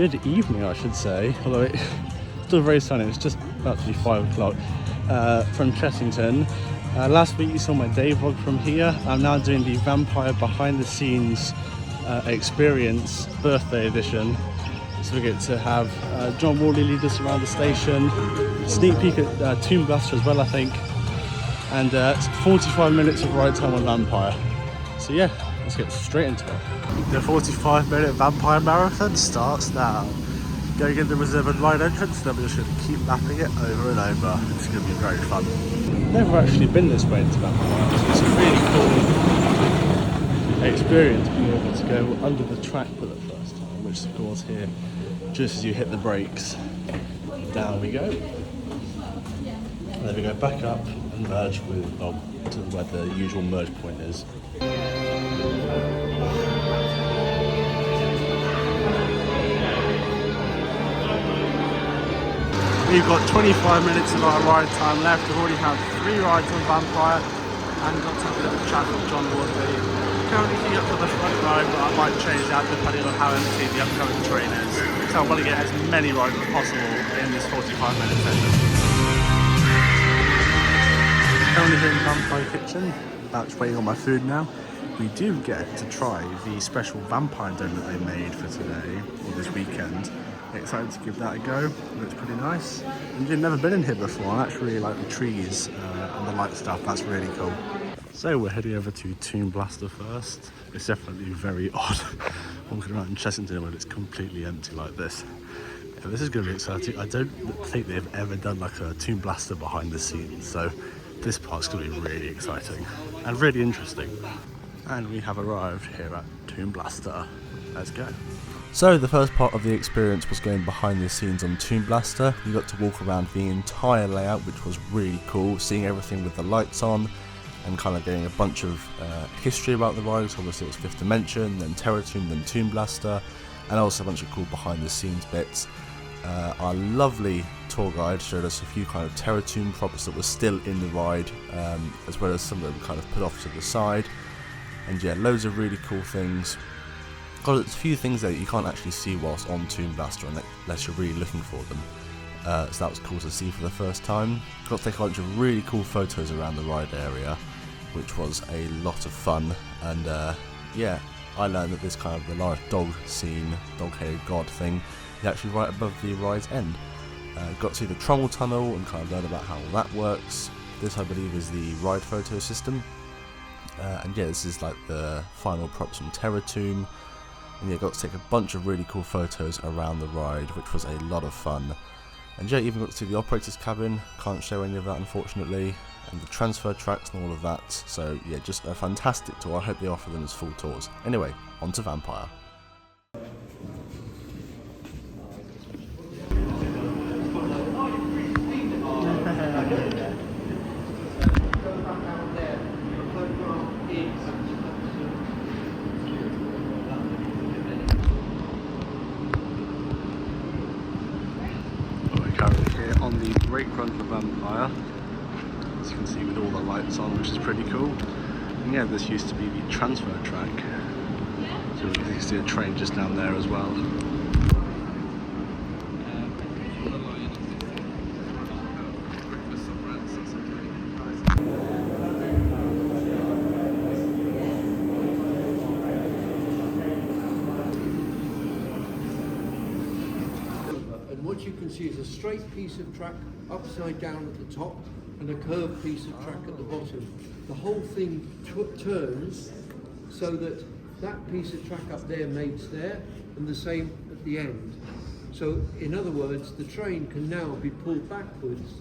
good evening, I should say, although it's still very sunny. It's just about to be 5 o'clock from Chessington. Last week you saw my day vlog from here. I'm now doing the Vampire behind the scenes experience birthday edition. So we get to have John Worley lead us around the station, sneak peek at Tomb Blaster as well, I think, and it's 45 minutes of ride time on Vampire. So yeah, let's get straight into it. The 45-minute Vampire marathon starts now. Going in the reserved ride entrance, then we're just going to keep lapping it over and over. It's going to be very fun. Never actually been this way into Vampire, so it's a really cool experience being able to go under the track for the first time, which of course here, just as you hit the brakes, down we go. And then we go back up and merge with, to where the usual merge point is. We've got 25 minutes of our ride time left. We've already had 3 rides on Vampire and got to have a little chat with John Worley. Currently queuing up for the front ride, but I might change that depending on how empty the upcoming train is. So I want to get as many rides as possible in this 45-minute session. Currently here in the Vampire kitchen, about waiting on my food now. We do get to try the special vampire donut they made for today, or this weekend. Excited to give that a go. It looks pretty nice. And you've never been in here before. I actually really like the trees and the light stuff. That's really cool. So we're heading over to Tomb Blaster first. It's definitely very odd walking around in Chessington when it's completely empty like this. Yeah, this is going to be exciting. I don't think they've ever done like a Tomb Blaster behind the scenes, so this part's going to be really exciting and really interesting. And we have arrived here at Tomb Blaster. Let's go. So the first part of the experience was going behind the scenes on Tomb Blaster. You got to walk around the entire layout, which was really cool, seeing everything with the lights on and kind of getting a bunch of history about the rides. Obviously it was 5th Dimension, then Terror Tomb, then Tomb Blaster, and also a bunch of cool behind the scenes bits. Our lovely tour guide showed us a few kind of Terror Tomb props that were still in the ride, as well as some that were kind of put off to the side. And yeah, loads of really cool things. Got a few things that you can't actually see whilst on Tomb Blaster unless you're really looking for them. So that was cool to see for the first time. Got to take a bunch of really cool photos around the ride area, which was a lot of fun. And yeah, I learned that this kind of the large dog scene, dog-headed god thing, is actually right above the ride's end. Got to see the Trommel Tunnel and kind of learn about how all that works. This, I believe, is the ride photo system. And yeah, this is like the final props from Terror Tomb. And yeah, got to take a bunch of really cool photos around the ride, which was a lot of fun. And yeah, even got to see the operator's cabin. Can't show any of that, unfortunately. And the transfer tracks and all of that. So yeah, just a fantastic tour. I hope they offer them as full tours. Anyway, on to Vampire. On the brake run for Vampire, as you can see with all the lights on, which is pretty cool. And yeah, this used to be the transfer track, so you can see a train just down there as well. What you can see is a straight piece of track upside down at the top and a curved piece of track at the bottom. The whole thing turns so that that piece of track up there mates there and the same at the end. So in other words, the train can now be pulled backwards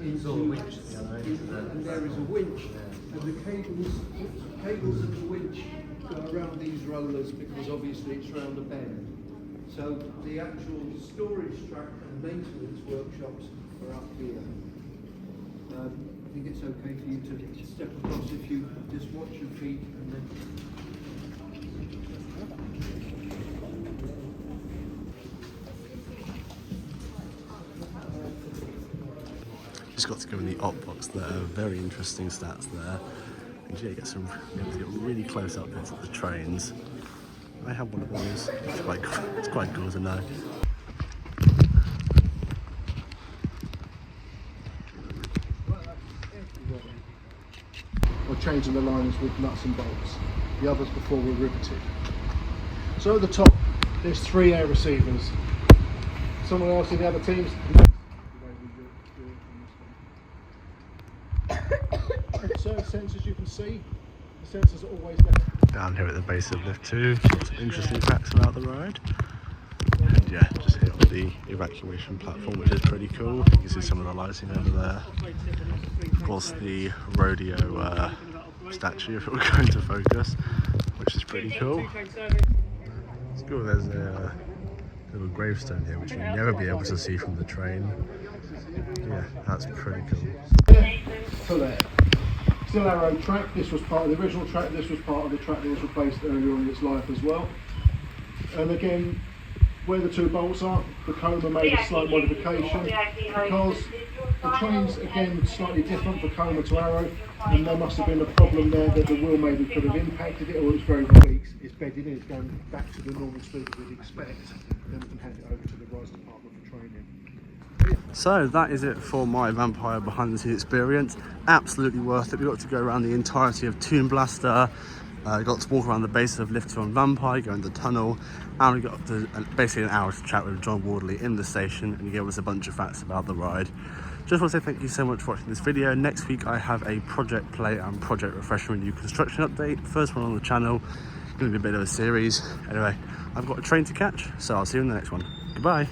into, and there is a winch, and the cables of the winch go around these rollers because obviously it's round a bend. So the actual storage track and maintenance workshops are up here. I think it's okay for you to step across if you just watch your feet and then... Just got to go in the op box there, very interesting stats there. And yeah, get really close up hits of the trains. I have one of those. It's quite cool to know. Or changing the liners with nuts and bolts. The others before were riveted. So at the top, there's 3 air receivers. Someone else in the other teams? No. Serve sensors, you can see. The sensors are always there. Down here at the base of lift 2, lots of interesting facts about the ride. And yeah, just here on the evacuation platform, which is pretty cool. You can see some of the lighting over there. Of course, the rodeo statue, if it were going to focus, which is pretty cool. It's cool, there's a little gravestone here, which you'll never be able to see from the train. Yeah, that's pretty cool. Full air. Still Arrow track, this was part of the original track, this was part of the track that was replaced earlier on in its life as well. And again, where the 2 bolts are, the Coma made a slight modification because the train's again slightly different for Coma to Arrow, and there must have been a problem there that the wheel maybe could have impacted it, or it was very weak. It's bedded in, it's going back to the normal speed that we'd expect. Then we can hand it over to the RISE department for training. So that is it for my Vampire behind the scenes experience. Absolutely worth it. We got to go around the entirety of Toon Blaster, got to walk around the base of Lift 2 on Vampire, go in the tunnel, and we got to, basically an hour to chat with John Wardley in the station, and he gave us a bunch of facts about the ride. Just want to say thank you so much for watching this video. Next week I have a project play and project refresher and new construction update. First one on the channel, going to be a bit of a series. Anyway, I've got a train to catch, so I'll see you in the next one. Goodbye.